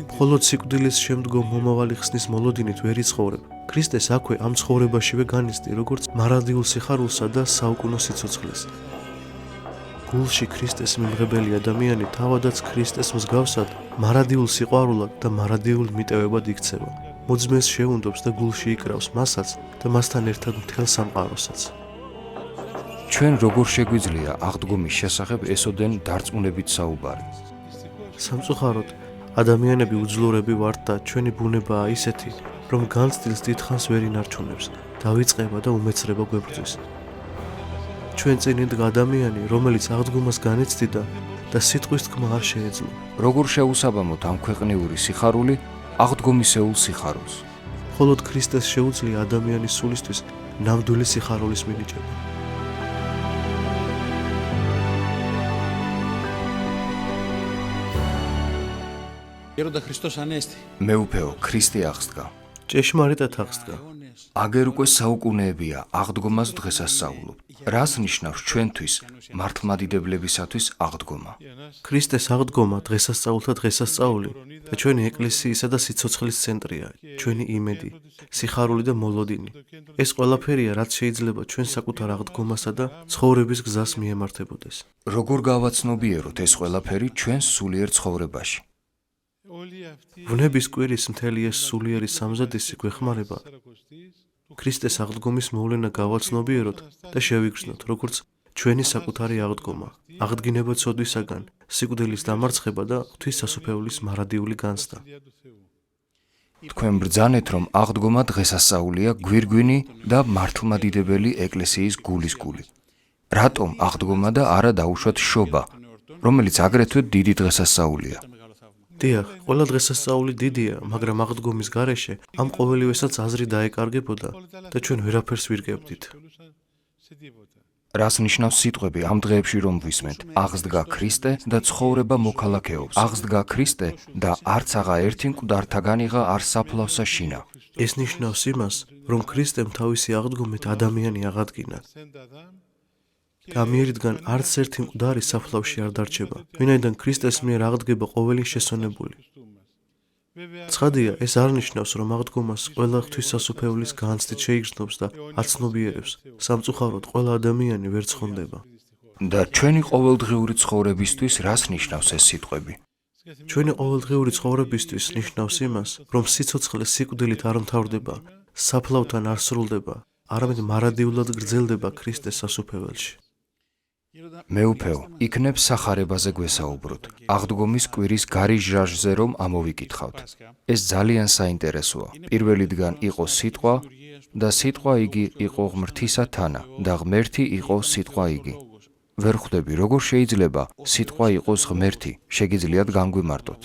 მხოლოდ სიკვდილის შემდგომ მომავალი ხსნის მოლოდინით ვერ იცხოვრებ. ქრისტეს აქვე ამ ცხოვრებაშივე განიცდი, როგორც მარადიულ სიხარულსა და საუკუნო სიცოცხლეს. გულში ქრისტეს მიმღებელი ადამიანი თავადაც ქრისტეს მსგავსად მარადიულ სიყვარულად და მარადიულ მიტევებად იქცევა. მოძმეს შეუნდობს და გულში იკრავს მასაც და მასთან ერთად მთელ სამყაროსაც. ჩვენ როგორ შეგვიძლია აღდგომის შესახებ ესოდენ დარწმუნებით საუბარი? სამწუხაროდ, ადამიანები უძლურები ვართ და ჩვენი ბუნებაა ისეთი, რომ განცდილს დიდხანს ვერ ინარჩუნებს, დავიწყება და უმეცრება გვებრძვის. ჩვენ წინ იდგა ადამიანი, რომელიც აღდგომას განიცდიდა და სიტყვის თქმა არ შეეძლო. როგორ შეუსაბამოთ ამ ქვეყნიური სიხარული აღდგომისეულ სიხარულს? მხოლოდ ქრისტეს შეუძლია ადამიანის სულისთვის ნამდვილი სიხარულის მინიჭება. მეუფეო, ქრისტე აღსდგა. ჭეშმარიტად აღსდგა. აგერ უკვე საუკუნეებია აღდგომას დღესასწაულობ. რას ნიშნავს ჩვენთვის მართლმადიდებლებისათვის აღდგომა? ქრისტეს აღდგომა დღესასწაულთა დღესასწაული და ჩვენი ეკლესიისა და სიცოცხლის ცენტრია, ჩვენი იმედი, სიხარული და მოლოდინი. ეს ყველაფერია, რაც შეიძლება ჩვენ საკუთარ აღდგომასა და ცხოვრების გზას მიემართებოდეს. როგორ გავაცნობიეროთ ეს ყველაფერი ჩვენს სულიერ ცხოვრებაში? ვნების კვირის მთელი ეს სულიერი სამზადისი გვეხმარება ქრისტეს აღდგომის მოვლენა გავაცნობიეროთ და შევიგრძნოთ, როგორც ჩვენი საკუთარი აღდგომა, აღდგინება ცოდვისაგან, სიკვდილის დამარცხება და ღვთის სასუფეველის მარადიული განცდა. თქვენ ბრძანეთ, რომ აღდგომა დღესასწაულია გვირგვინი და მართლმადიდებელი ეკლესიის გულის გული. რატომ აღდგომა და არა დაუშვათ შობა, რომელიც აგრეთვე დიდი დღესასწაულია? დიახ, ყველა დღესასწაული დიდია, მაგრამ აღდგომის გარეშე ამ ყოველივესაც აზრი დაეკარგებოდა და ჩვენ ვერაფერს ვირგებდით. რას ნიშნავს სიტყვები ამ დღეებში რომ ვისმენთ? აღსდგა ქრისტე და ცხოვრება მოქალაქეობს. აღსდგა ქრისტე და არც აღა ერთი მკვდართაგანიღა არ საფლავსა შინა. ეს ნიშნავს იმას, რომ ქრისტემ თავისი აღდგომით ადამიანი აღადგინა. და ამიერიდან არც ერთი მკვდარი საფლავში არ დარჩება, ვინაიდან ქრისტეს მიერ აღდგება ყოველი შესონებული. ცხადია, ეს არ ნიშნავს, რომ აღდგომას ყველა ღვთისმსასუფეველის განცდით შეიგრძნობს და აცნობიერებს. სამწუხაროდ, ყველა ადამიანი ვერ ცხონდება. და ჩვენი ყოველდღიური ცხოვრებისთვის რას ნიშნავს ეს სიტყვები? ჩვენი ყოველდღიური ცხოვრებისთვის ნიშნავს იმას, რომ სიცოცხლე სიკვდილით არ მთავრდება, საფლავთან არ სრულდება, არამედ მარადიულად გრძელდება ქრისტეს სასუფეველში. მეუფეო, იქნებ სახარებაზე გვესაუბროთ, აღდგომის კვირის გარიჟრაჟზე რომ ამოვიკითხავთ. ეს ძალიან საინტერესოა. პირველიდან იყო სიტყვა და სიტყვა იგი იყო ღმრთისა თანა და ღმერთი იყო სიტყვა იგი. ვერ ხვდები, როგორ შეიძლება სიტყვა იყოს ღმერთი, შეგიძლიათ განგვიმარტოთ.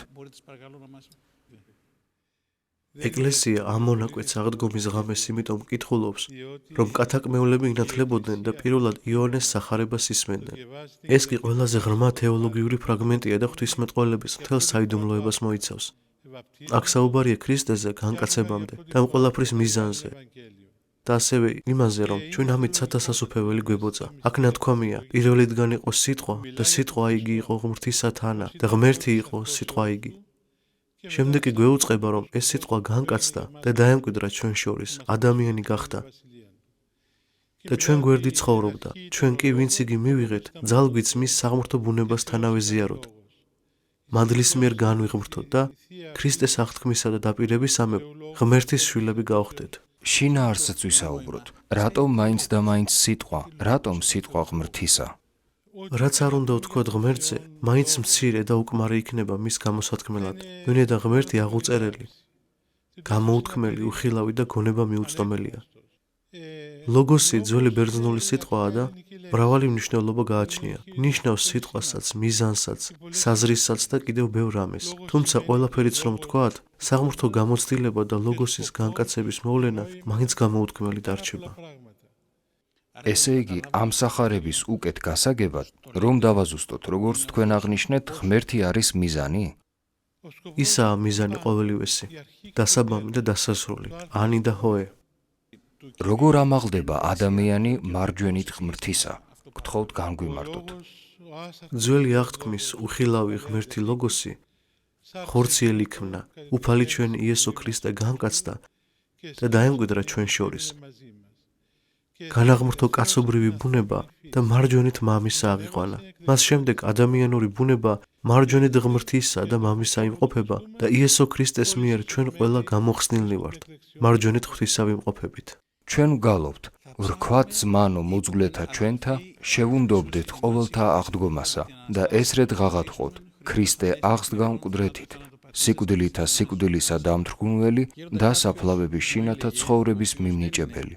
ეკლესია ამ მონაკვეთს აღდგომის ღამეს იმიტომ მკითხულობს, რომ კათაკმეულები ინათლებოდნენ და პირველად იოანეს სახარებას ისმენდნენ. ეს კი ყველაზე ღრმა თეოლოგიური ფრაგმენტია და ღვთისმეტყველების მთელ საიდუმლოებას მოიცავს. აქ საუბარია ქრისტეზე განკაცებამდე და ამ ყველაფრის მიზანზე და ასევე იმაზე, რომ ჩვენ ამით სათასასუფეველი გვებოწა. აქ ნათქვამია, პირველიდან იყო სიტყვა და სიტყვა იგი იყო ღმრთისა თანა და ღმერთი იყო სიტყვა იგი. შემდეგ კი გვეუწყება, რომ ეს სიტყვა განკაცდა და დაემკვიდრა ჩვენ შორის, ადამიანი გახდა. და ჩვენ გვერდით ცხოვრობდა, ჩვენ კი ვინც იგი მივიღეთ, ძალგვიც მის საღმრთო ბუნებას თანავე ზიაროთ. მადლის მიერ განვიღმრთოთ და ქრისტეს აღთქმისა და დაპირებისამებრ ღმერთის შვილები გავხდეთ. შინაარსიც ვისაუბროთ. რატომ მაინც და მაინც სიტყვა? რატომ სიტყვა ღმრთისა? რაც არ უნდა ვთქვათ ღმერთზე, მაინც მცირე და უკმარი იქნება მის გამოსათქმელად, ვინაიდან ღმერთი აღუწერელი, გამოუთქმელი, უხილავი და გონება მიუწვდომელია. ლოგოსი ძველი ბერძნული სიტყვაა და მრავალი მნიშვნელობა გააჩნია. ნიშნავს სიტყვასაც, მიზანსაც, საზრისსაც და კიდევ ბევრ რამეს. თუმცა ყველაფერიც რომ ვთქვათ, საღმრთო გამოცდილება და ლოგოსის განკაცების მოვლენა მაინც გამოუთქმელი დარჩება. ესე იგი, ამ სახარების უკეთ გასაგებად, რომ დავაზუსტოთ, როგორც თქვენ აღნიშნეთ, ღმერთი არის მიზანი? ისაა მიზანი ყოველივესი, დასაბამი და დასასრული, ანი და ჰოე. როგორ ამაღლდება ადამიანი მარჯვენით ღმრთისა? გთხოვთ განგვიმარტოთ. ძველი აღთქმის უხილავი ღმერთი ლოგოსი ხორციელი იქნა, უფალი ჩვენ იესო ქრისტე გამკაცდა და დაემკვიდრა ჩვენ შორის. განაღმრთო კაცობრივი ბუნება და მარჯვენით მამისა აღიყვანა. მას შემდეგ ადამიანური ბუნება მარჯვენით ღმრთისა და მამისა იმყოფება და იესო ქრისტეს მიერ ჩვენ ყველა გამოხსნილნი ვართ, მარჯვენით ღვთისა ვიმყოფებით. ჩვენ ვგალობთ, ვრქვათ ზმანო მოძვლეთა ჩვენთა, შევუნდობდეთ ყოველთა აღდგომასა და ესრედ ღაღადყოთ, ქრისტე აღსდგა გამკვდრეთით, სიკვდილითა სიკვდილისა დამთრგუნველი და საფლავების შინათა ცხოვრების მიმნიჭებელი.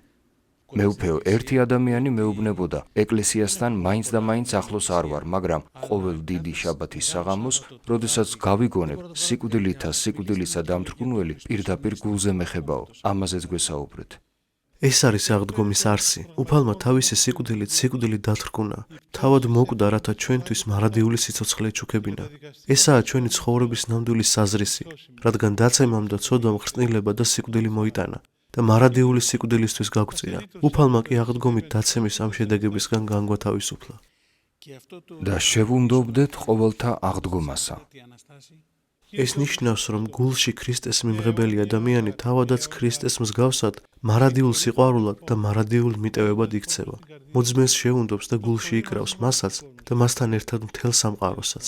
მეუფეო, ერთი ადამიანი მეუბნებოდა, ეკლესიასთან მაინც და მაინც ახლოს არ ვარ, მაგრამ ყოველ დიდი შაბათის საღამოს, როდესაც გავიგონებ, სიკვდილითა სიკვდილისა დამთრგუნველი პირდაპირ გულზე მეხებაო, ამაზეც გვესაუბრეთ. ეს არის აღდგომის არსი. უფალმა თავისი სიკვდილით სიკვდილი დათრგუნა, თავად მოკვდა, რათა ჩვენთვის მარადიული სიცოცხლე ეჩუქებინა. ესაა ჩვენი ცხოვრების ნამდვილი საზრისი, რადგან დაცემამ და ცოდვამ ხრწნილება და სიკვდილი მოიტანა და მარადიული სიკვდილისთვის გაგვწია. უფალმა კი აღდგომით დაცემის ამ შედეგებისგან განგვათავისუფლა. და შევუნდობდეთ ყოველთა აღდგომასა. ეს ნიშნავს, რომ გულში ქრისტეს მიმღებელი ადამიანი თავადაც ქრისტეს მსგავსად მარადიულ სიყვარულად და მარადიულ მიტევებად იქცევა. მოძმეს შეუნდობს და გულში იკრავს მასაც და მასთან ერთად მთელ სამყაროსაც.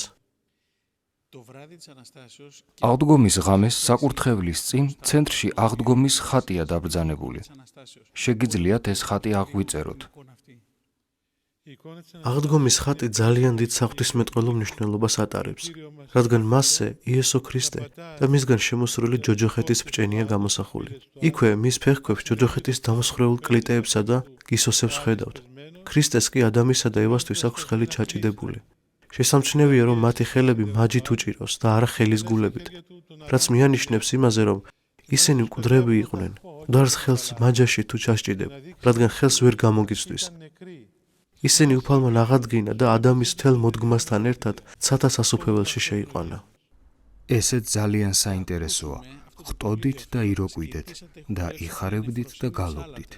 აღდგომის ღამეს საკურთხევლის წინ ცენტრში აღდგომის ხატია დაბრძანებული. შეგიძლიათ ეს ხატი აღვიწეროთ. აღდგომის ხატი ძალიან დიდ საღვთისმეტყველო მნიშვნელობას ატარებს, რადგან მასზე იესო ქრისტე და მისგან შემოსრული ჯოჯოხეთის ბჭენია გამოსახული. იქვე მის ფეხქვებს ჯოჯოხეთის დამსხვრეულ კლიტეებსა და გისოსებს ხედავთ. ქრისტეს კი ადამიანსა და ევასთვის აქვს ხელი ჩაჭიდებული. შესამჩნევია, რომ მათი ხელები მაჯით უჭირავს და არა ხელის გულებით, რაც მიანიშნებს იმაზე, რომ ისინი მკვდრები იყვნენ. მკვდარს ხელს მაჯაში თუ ჩასჭიდებ, რადგან ხელს ვერ გამოგიცდის. ისინი უფალმა აღადგინა და ადამიანის მთელ მოდგმასთან ერთად ცათა სასუფეველში შეიყვანა. ესეც ძალიან საინტერესოა. ხტოდით და იროკვიდეთ და იხარებდით და გალობდით.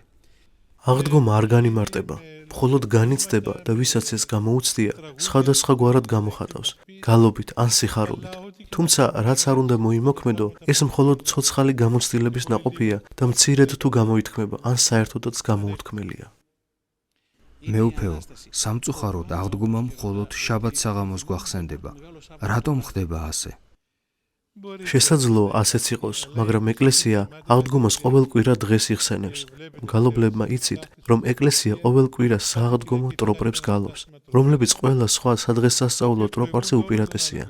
აღდგომა არ განიმარტება, მხოლოდ განიცდება და ვისაც ეს გამოუცდია, სხვადასხვა გვარად გამოხატავს, გალობით ან სიხარულით. თუმცა, რაც არ უნდა მოიმოქმედო, ეს მხოლოდ ცოცხალი გამოცდილების ნაყოფია და მცირედ თუ გამოითქმება, ან საერთოდაც გამოუთქმელია. მეუფეო, სამწუხაროდ აღდგომა მხოლოდ შაბათ-საღამოს გვახსენდება. რატომ ხდება ასე? შესაძლოა ასეც იყოს, მაგრამ ეკლესია აღდგომას ყოველ კვირა დღეს იხსენებს. მგალობლებმა იცით, რომ ეკლესია ყოველ კვირა სააღდგომო ტროპრებს გალობს, რომლებიც ყველა სხვა სადღესასწაულო ტროპარზე უპირატესია.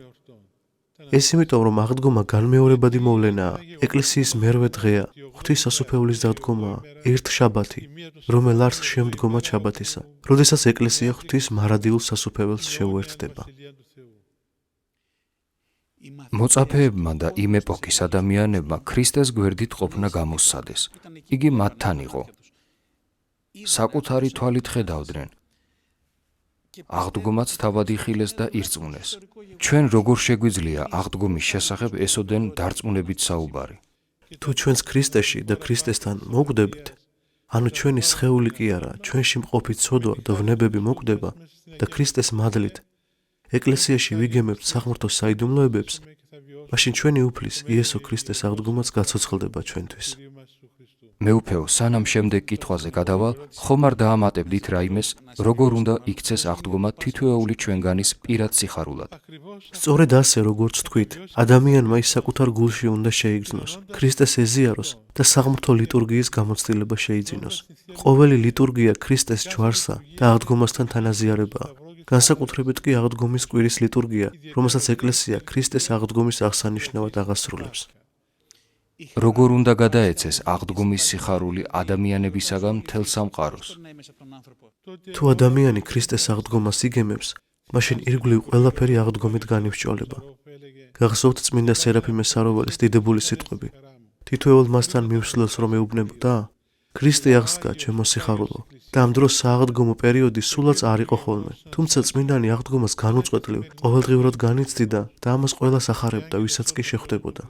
ეს იმიტომ, რომ აღდგომა განმეორებადი მოვლენაა, ეკლესიის მერვე დღეა, ღვთის სასუფეველის დადგომაა, ერთ შაბათი, რომელ არს შემდგომა შაბათისა, როდესაც ეკლესია ღვთის მარადიულ სასუფეველს შეუერთდება. მოწაფეებმა და იმ ეპოქის ადამიანებმა ქრისტეს გვერდით ყოფნა გამოსცადეს. იგი მათთან იყო. საკუთარი თვალით ხედავდნენ. აღდგომაც თავად იხილეს და ირწმუნეს. ჩვენ როგორ შეგვიძლია აღდგომის შესახებ ესოდენ დარწმუნებით საუბარი? თუ ჩვენს ქრისტეში და ქრისტესთან მოკვდებით, ანუ ჩვენი სხეული კი არა, ჩვენში მყოფი ცოდვა და ვნებები მოკვდება და ქრისტეს მადლით ეკლესიაში ვიგემებთ საღვთო საიდუმლოებებს, მაშინ ჩვენი უფლის იესო ქრისტეს აღდგომაც გაცოცხლდება ჩვენთვის. მეუფეო, სანამ შემდეგ კითხვაზე გადავალ, ხომ არ დაამატებდით რაიმეს, როგორ უნდა იქცეს აღდგომა თითოეული ჩვენგანის პირად სიხარულად? სწორედ ასე, როგორც თქვით, ადამიანმა ის საკუთარ გულში უნდა შეიგრძნოს, ქრისტეს ეზიაროს და საღვთო ლიტურგიის გამოცდილება შეიძინოს. ყოველი ლიტურგია ქრისტეს ჯვარსა და აღდგომასთან თანაზიარებაა. განსაკუთრებით კი აღდგომის კვირის ლიტურგია, რომელსაც ეკლესია ქრისტეს აღდგომის აღსანიშნავად აღასრულებს. როგორ უნდა გადაეცეს აღდგომის სიხარული ადამიანებისაგან მთელ სამყაროს? თუ ადამიანი ქრისტეს აღდგომას იგემებს, მაშინ ირგვლივ ყველაფერი აღდგომით განივსჭოლება. გახსოვთ წმინდა სერაფიმე საროველის დიდებული სიტყვები. თითოეულ მასთან მივსვლელს რომ ეუბნებოდა, ქრისტე აღსდგა, ჩემო სიხარულო. და ამ დროს სააღდგომო პერიოდი სულაც არ იყო ხოლმე. თუმცა წმინდანი აღდგომას განუწყვეტლივ, ყოველდღიურად განიცდიდა და ამას ყველას ახარებდა, ვისაც კი შეხვდებოდა.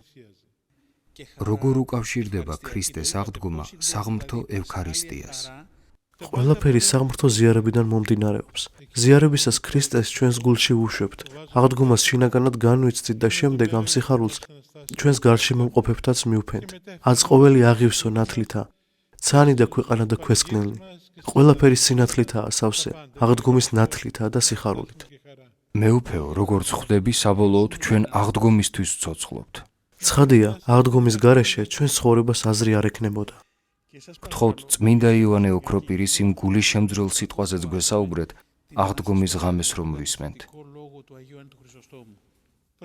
როგორ უკავშირდება ქრისტეს აღდგომა საღმრთო ევქარისტიას? ყველაფერი საღმრთო ზიარებიდან მომდინარეობს. ზიარებისას ქრისტეს ჩვენს გულში ვუშვებთ, აღდგომას შინაგანად განვიცდით და შემდეგ ამ სიხარულს ჩვენს გარშემომყოფებთაც მივფენთ. აწყვეველი აღივსო ნათლითა, ცანი და ქვეყანა და ქვესკნელი. ყველაფერი სინათლითაა სავსე, აღდგომის ნათლითა და სიხარულით. მეუფეო, როგორც ხვდები, საბოლოოდ ჩვენ აღდგომისთვის ცოცხლობთ. ცხადია, აღდგომის გარეშე ჩვენ ცხოვრებას აზრი არ ექნებოდა. გთხოვთ წმინდა იოანე ოქროპირის იმ გულიშემძვრელ სიტყვაზეც გვესაუბრეთ, აღდგომის ღამეს რომ ვისმენთ.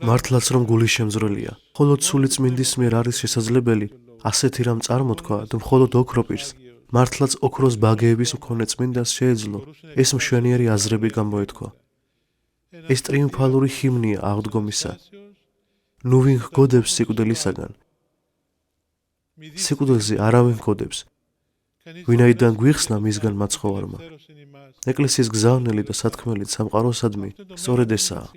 მართლაც რომ გულიშემძვრელია, მხოლოდ სულიწმინდის მიერ არის შესაძლებელი ასეთი რამ წარმოთქვა და მხოლოდ ოქროპირს, მართლაც ოქროს ბაგეების მქონე წმინდას შეეძლო ეს მშვენიერი აზრები გამოეთქვა. ეს ტრიუმფალური ჰიმნია აღდგომისა. ნუ ვინ გოდებს სიკვდილისაგან? სიკვდილზე არავინ გოდებს. ვინაიდან გვიხსნა მისგან მაცხოვარმა. ეკლესიის გზავნილი და სათქმელი სამყაროსადმი სწორედ ესაა.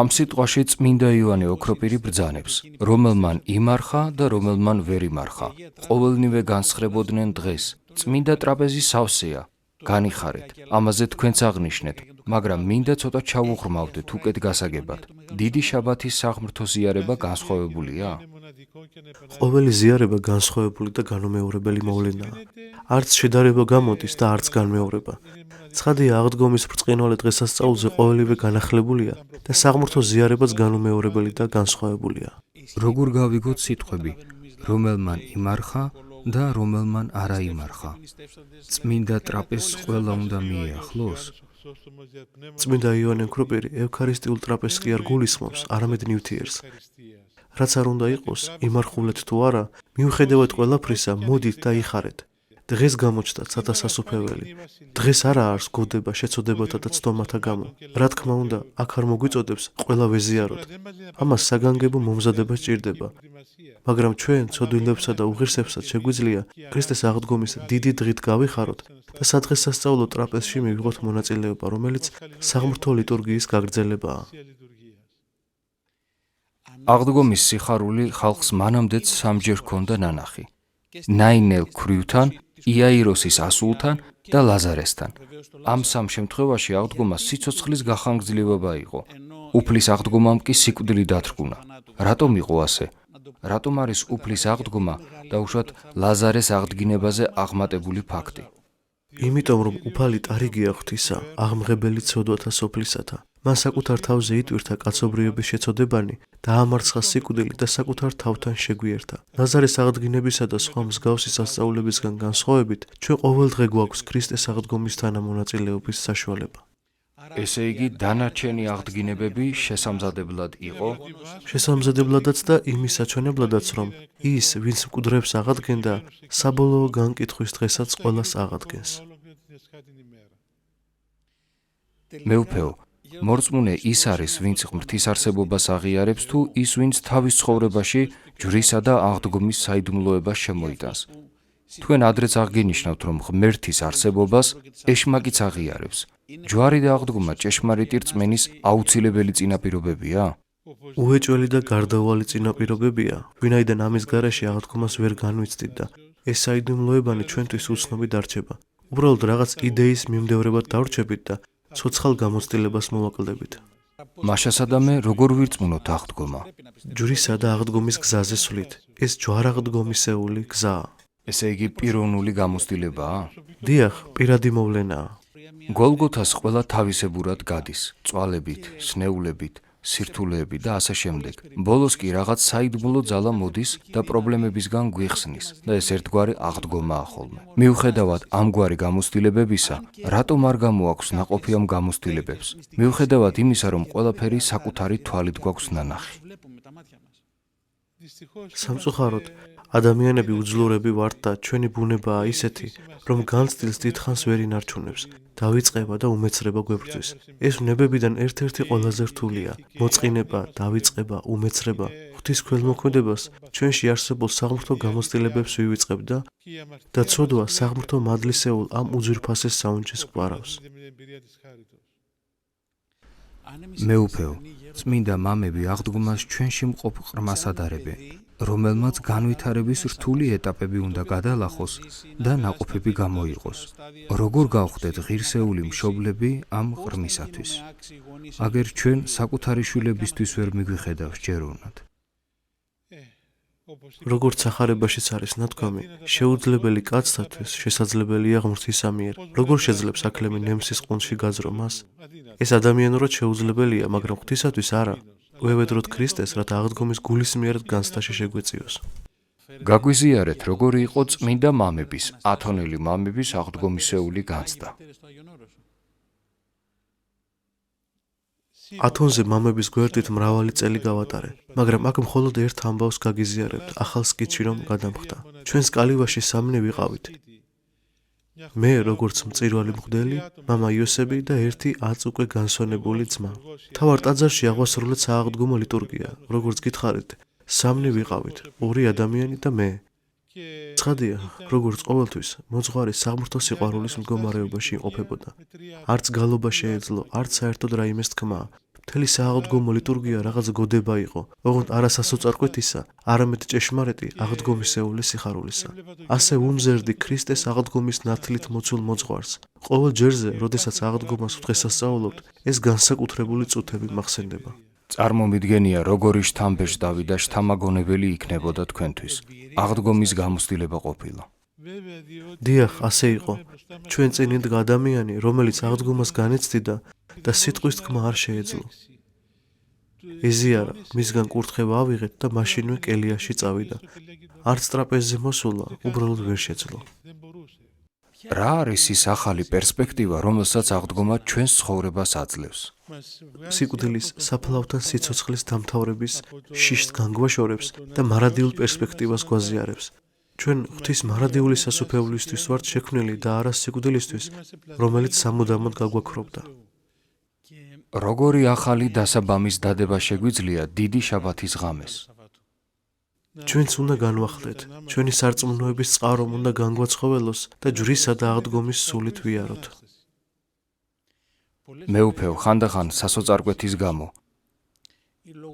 ამ სიტყვაში წმინდა იოანე ოქროპირი ბრძანებს, რომელმან იმარხა და რომელმან ვერ იმარხა. ყოველნივე განსხრებოდნენ დღეს. წმინდა ტრაპეზი სავსეა. განიხარეთ, ამაზე თქვენც აღნიშნეთ, მაგრამ მინდა ცოტა ჩავუღრმავდეთ უკეთ გასაგებად. დიდი შაბათის საღმრთო ზიარება განსხვავებულია? ყოველი ზიარება განსხვავებული და განუმეორებელი მოვლენაა. არც შედარება გამოდის და არც განმეორება. ცხადია, აღდგომის ბრწყინვალე დღესასწაულზე ყოველივე განახლებულია და საღმრთო ზიარებაც განუმეორებელი და განსხვავებულია. როგორ გავიგოთ სიტყვები, რომელმან იმარხა და რომელმან არა იმარხა? წმინდა ტრაპეზს ყველა უნდა მიეახლოს? წმინდა იოანე ოქროპირი ევქარისტიულ ტრაპეზს კი არ გულისხმობს, არამედ ნივთიერს. რაც არ უნდა იყოს, იმარხულეთ თუ არა, მიუხედავად ყველაფრისა, მოდით და იხარეთ. დღეს გამოჩნდა ცათა სასუფეველი. დღეს არა არის გოდება შეცოდებათა და ცდომათა გამო. რა თქმა უნდა, აქ არ მოგვიწოდებს ყველა ვეზიაროთ. ამას საგანგებო მომზადება სჭირდება. მაგრამ ჩვენ ცოდვილებსა და უღირსებსაც შეგვიძლია ქრისტეს აღდგომის დიდი დღით გავიხაროთ და სადღესასწაულო ტრაპეზში მივიღოთ მონაწილეობა, რომელიც საღმრთო ლიტურგიის გაგრძელებაა. აღდგომის სიხარული ხალხს მანამდეც სამჯერ ჰქონდა ნანახი. ნაინელ ქვრივთან, იაიროსის ასულთან და ლაზარესთან. ამ სამ შემთხვევაში აღდგომა სიცოცხლის გახანგრძლივება იყო. უფლის აღდგომამ კი სიკვდილი დათრგუნა. რატომ იყო ასე? რატომ არის უფლის აღდგომა და უშუალოდ ლაზარეს აღდგინებაზე აღმატებული ფაქტი? იმიტომ რომ უფალი ტარიგია ღვთისა, აღმღებელი ცოდვათა სოფლისათა. მან საკუთარ თავზე იტვირთა კაცობრიობის შეცოდებანი, დაამარცხა სიკვდილი და საკუთარ თავთან შეგვიერთა. ლაზარეს აღდგინებისა და სხვა მსგავსი სასწაულებისგან განსხვავებით, ჩვენ ყოველდღე გვაქვს ქრისტეს აღდგომისთან მონაწილეობის საშუალება. ესე იგი, დანარჩენი აღდგინებები შესამზადებლად იყო? შესამზადებლადაც და იმის საჩვენებლადაც, რომ ის, ვინც მკვდრებს აღადგენდა, საბოლოო განკითხვის დღესაც ყველას აღადგენს. მეუფეო, მორწმუნე ის არის, ვინც ღმრთის არსებობას აღიარებს თუ ის, ვინც თავის ცხოვრებაში ჯვრისა და აღდგომის საიდუმლოებას შემოიტანს. თქვენ ადრეც აღგენიშნავთ, რომ ღმერთის არსებობას ეშმაკიც აღიარებს. ჯვარი და აღდგომა ჭეშმარიტი რწმენის აუცილებელი წინაპირობებია? უეჭველი და გარდაუვალი წინაპირობებია, ვინაიდან ამის გარეშე აღდგომას ვერ განვიცდით და ეს საიდუმლოებანი ჩვენთვის უცნობი დარჩება. უბრალოდ რაღაც იდეის მიმდევრებად დავრჩებით და ცოცხალ გამოცდილებას მოვაკლდებით. მაშასადამე, როგორ ვირწმუნოთ აღდგომა? ჯვრისა და აღდგომის გზაზე სვლით. ეს ჯვარაღდგომისეული გზაა. ესე იგი, პიროვნული გამოცდილებაა? დიახ, პირადი მოვლენაა. გოლგოთას ყველა თავისებურად გადის, წვალებით, სნეულებით, სირთულეებით და ასე შემდეგ. ბოლოს კი რაღაც საიდუმლო ძალა მოდის და პრობლემებისგან გვიხსნის და ეს ერთგვარი აღდგომაა ხოლმე. მიუხედავად ამგვარი გამოცდილებებისა, რატომ არ გამოაქვს ნაყოფი ამ გამოცდილებებს? მიუხედავად იმისა, რომ ყველაფერი საკუთარი თვალით გვაქვს ნანახი. სამწუხაროდ, ადამიანები უძლურები ვართ და ჩვენი ბუნებაა ისეთი, რომ განცდილს დიდხანს ვერ ინარჩუნებს. დავიწყება და უმეცრება გვებრძვის. ეს ვნებებიდან ერთ-ერთი ყველაზე რთულია. მოწყინება, დავიწყება, უმეცრება, ღვთის ქველმოქმედებას ჩვენში არსებულ საღმრთო გამოცდილებებს ვივიწყებ და ცოდვა საღმრთო მადლისეულ ამ უძვირფასეს საუნჯეს გვარავს. მეუფეო, წმინდა მამები აღდგომას ჩვენში მყოფ ყრმას ადარებენ, რომელმაც განვითარების რთული ეტაპები უნდა გადალახოს და ნაყოფები გამოიყოს. როგორ გავხდეთ ღირსეული მშობლები ამ ყრმისათვის? აგერ ჩვენ საკუთარი შვილებისთვის ვერ მიგვიხედავს ჯეროვნად. როგორც სახარებაშიც არის ნათქვამი, შეუძლებელი კაცთათვის შესაძლებელია ღმრთისა მიერ. როგორ შეძლებს აკლემი ნემსის ყუნწში გაძრო მას? ეს ადამიანურად შეუძლებელია, მაგრამ ღვთისათვის არა. ვევედროთ ქრისტეს, რათა აღდგომის გულისმიერად განცდაში შეგვეწიოს. გაგვიზიარეთ, როგორი იყო წმინდა მამების, ათონელი მამების აღდგომისეული განცდა. ათონზე მამების გვერდით მრავალი წელი გავატარე, მაგრამ აქ მხოლოდ ერთ ამბავს გაგიზიარებთ, ახალ სკიცში რომ გადამხდა. ჩვენს კალივაში სამნი ვიყავით. მე, როგორც მწირვალი მღვდელი, მამა იოსები და ერთი 10 უკვე განსვენებული ძმა. მთავარ ტაძარში აღვასრულეთ სააღდგომო ლიტურგია, როგორც გითხარით, სამნი ვიყავით, 2 ადამიანი და მე. ცხადია, როგორც ყოველთვის, მოძღვარი საღმრთო სიყვარულის მდგომარეობაში იმყოფებოდა. არც გალობა შეეძლო, არც საერთოდ რაიმეს თქმა. მთელი სააღდგომო ლიტურგია რაღაც გოდება იყო, ოღონდ არა სასოწარკვეთისა, არამედ ჭეშმარიტი აღდგომისეული სიხარულისა. ასე უმზერდი ქრისტეს აღდგომის ნათლით მოცულ მოძღვარს. ყოველ ჯერზე, როდესაც აღდგომას ვდღესასწაულობთ, ეს განსაკუთრებული წუთები მახსენდება. წარმომიდგენია, როგორი შთამბეჭდავი და შთამაგონებელი იქნებოდა თქვენთვის. აღდგომის გამოცდილება ყოფილა. დიახ, ასე იყო. ჩვენ წინ იდგა ადამიანი, რომელიც აღდგომას განეცდიდა და სიტყვის თქმა არ შეეძლო. ეზიარა, მისგან კურთხევა ავიღეთ და მაშინვე კელიაში წავიდა. არც ტრაპეზზე მოსულა, უბრალოდ ვერ შეძლო. რა არის ის ახალი პერსპექტივა, რომელსაც აღდგომა ჩვენს ცხოვრებას აძლევს? სიკვდილის, საფლავთან სიცოცხლის დამთავრების შიშს განგვაშორებს და მარადიულ პერსპექტივას გვაზიარებს. ჩვენ ღვთის მარადიული სასუფევლისთვის ვართ შექმნილი და არა სიკვდილისთვის, რომელიც სამუდამოდ გაგვაქრობდა. როგორი ახალი დასაბამის დადება შეგვიძლია დიდი შაბათის ღამეს? ჩვენც უნდა განვახლეთ, ჩვენი სარწმუნოების წყარომ უნდა განგვაცხოველოს და ჯვრისა და აღდგომის სულით ვიაროთ. მეუფეო, ხანდახან სასოწარკვეთის გამო,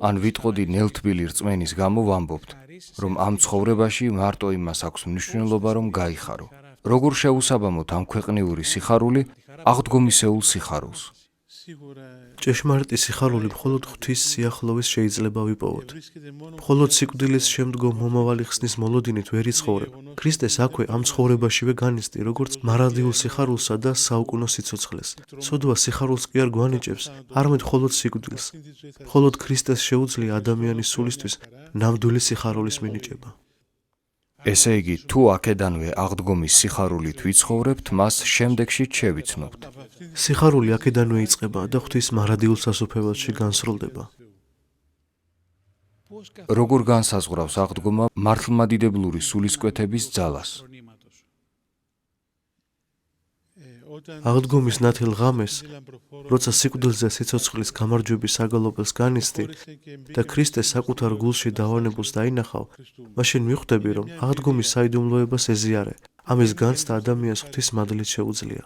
ან ვიტყოდი ნელთბილი რწმენის გამო ვამბობთ, რომ ამ ცხოვრებაში მარტო იმას აქვს მნიშვნელობა, რომ გაიხარო. როგორ შეუსაბამოთ ამ ქვეყნიური სიხარული აღდგომისეულ სიხარულს? ჭეშმარიტი სიხარული მხოლოდ ღვთის სიახლოვის შეიძლება ვიპოვოთ. მხოლოდ სიკვდილის შემდგომ მომავალი ხსნის მოლოდინით ვერ იცხოვრებ. ქრისტეს აქვე ამ ცხოვრებაშივე განიცდი, როგორც მარადიულ სიხარულსა და საუკუნო სიცოცხლეს. სოდვა სიხარულს კი არ გვანიჭებს, არამედ მხოლოდ სიკვდილს. მხოლოდ ქრისტეს შეუძლია ადამიანის სულისთვის ნამდვილი სიხარულის მინიჭება. ესე იგი, თუ აქედანვე აღდგომის სიხარულით ვიცხოვრებთ, მას შემდეგშიც შევიცნობთ. სიხარული აქედანვე იწყება და ღვთის მარადიულ სასუფეველში განსრულდება. როგორ განსაზღვრავს აღდგომა მართლმადიდებლური სულისკვეთების ძალას? აღდგომის ნათელ ღამეს, როცა სიკვდილზე სიცოცხლის გამარჯვების საგალობელს განიცდი და ქრისტეს საკუთარ გულში დავანებულს დაინახავ, მაშინ მიხვდები, რომ აღდგომის საიდუმლოებას ეზიარე. ამის განცდა ადამიანს ღვთის მადლით შეუძლია.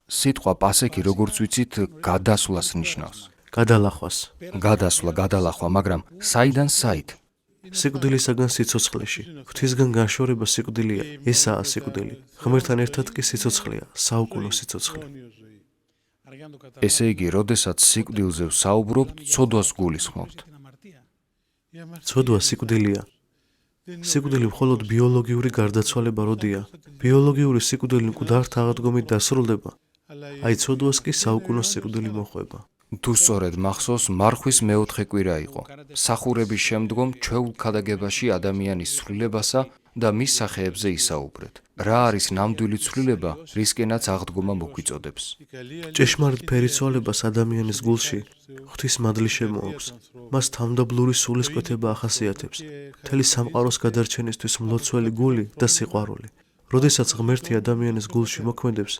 სიტყვა პასექი, როგორც ვიცით, გადასვლას ნიშნავს. გადალახვას. გადალახვა, მაგრამ საიდან საით? სიკვდილისაგან სიცოცხლეში. ღვთისგან განშორება სიკვდილია, ესაა სიკვდილი. ღმერთთან ერთად კი სიცოცხლეა, საუკუნო სიცოცხლე. ესე იგი, როდესაც სიკვდილზე ვსაუბრობთ, ცოდვას გულისხმობთ. ცოდვა სიკვდილია. სიკვდილი მხოლოდ ბიოლოგიური გარდაცვალება როდია. ბიოლოგიური სიკვდილი მკვდართ აღდგომით დასრულდება. აი ცოდვას კი საუკუნო სიკვდილი მოჰყვება. თუ სწორედ მახსოვს, მარხვის მეოთხე კვირა იყო. მსახურების შემდგომ ჩვეულ ქადაგებაში ადამიანის ცვლილებასა და მის სახეებზე ისაუბრეთ. რა არის ნამდვილი ცვლილება, რისკენაც აღდგომა მოგვიწოდებს? ჭეშმარიტ ფერიცვალებას ადამიანის გულში ღვთის მადლი შემოაქვს. მას თავდაბლური სულისკვეთება ახასიათებს. მთელი სამყაროს გადარჩენისთვის მლოცველი გული და სიყვარული. როდესაც ღმერთი ადამიანის გულში მოქმედებს,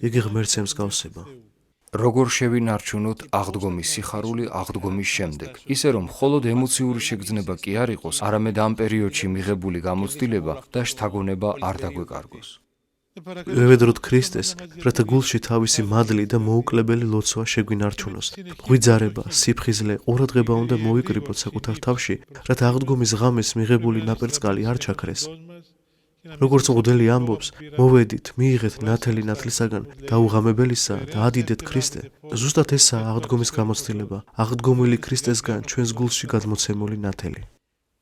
იგი ღმერთს ემსგავსება. როგორ შევინარჩუნოთ აღდგომის სიხარული აღდგომის შემდეგ, ისე რომ მხოლოდ ემოციური შეგრძნება კი არ იყოს, არამედ ამ პერიოდში მიღებული გამოცდილება და შთაგონება არ დაგვეკარგოს? ვევედროთ ქრისტეს, რათა გულში თავისი მადლი და მოუკლებელი ლოცვა შეგვინარჩუნოს. ღვიძარება, სიფხიზლე, ყურადღება უნდა მოვიკრიბოთ საკუთარ თავში, რათა აღდგომის ღამეს მიღებული ნაპერწკალი არ ჩაქრეს. როგორც მღვდელი ამბობს, მოვედით, მიიღეთ ნათელი ნათლისაგან დაუღამებელისა და ადიდეთ ქრისტე. ზუსტად ესაა აღდგომის გამოცდილება, აღდგომილი ქრისტესგან ჩვენს გულში გადმოცემული ნათელი.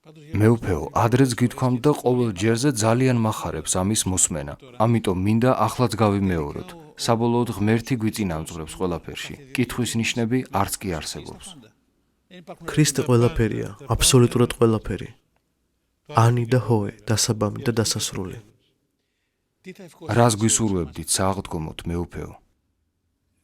მეუფეო, ადრეც გითქვამთ და ყოველ ჯერზე ძალიან მახარებს ამის მოსმენა. ამიტომ მინდა ახლაც გავიმეოროთ. საბოლოოდ ღმერთი გვიწინამძღვრებს ყველაფერში. კითხვის ნიშნები არც კი არსებობს. ქრისტე ყველაფერია, აბსოლუტურად ყველაფერი. ანი და ჰოე, დასაბამი და დასასრული. რას გვისურვებდით სააღდგომოთ, მეუფეო?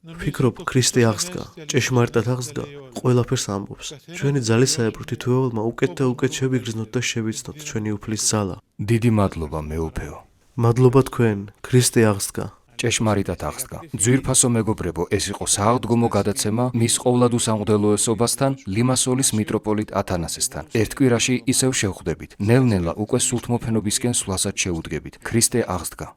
ვფიქრობ, ქრისტე აღსდგა, ჭეშმარიტად აღსდგა, ყველაფერს ამბობს. ჩვენი ძალისაებრ თითოეულმა უკეთ და უკეთ შევიგრძნოთ და შევიცნოთ ჩვენი უფლის ძალა. დიდი მადლობა, მეუფეო. მადლობა თქვენ, ქრისტე აღსდგა. ჭეშმარიტად აღსდგა. ძვირფასო მეგობრებო, ეს იყო სააღდგომო გადაცემა მის ყოვლადუსამღვდელოესობასთან, ლიმასოლის მიტროპოლიტ ათანასესთან. ერთ კვირაში ისევ შევხვდებით. ნელ-ნელა უკვე სულთმოფენობისკენ სვლასაც შეუდგებით. ქრისტე აღსდგა.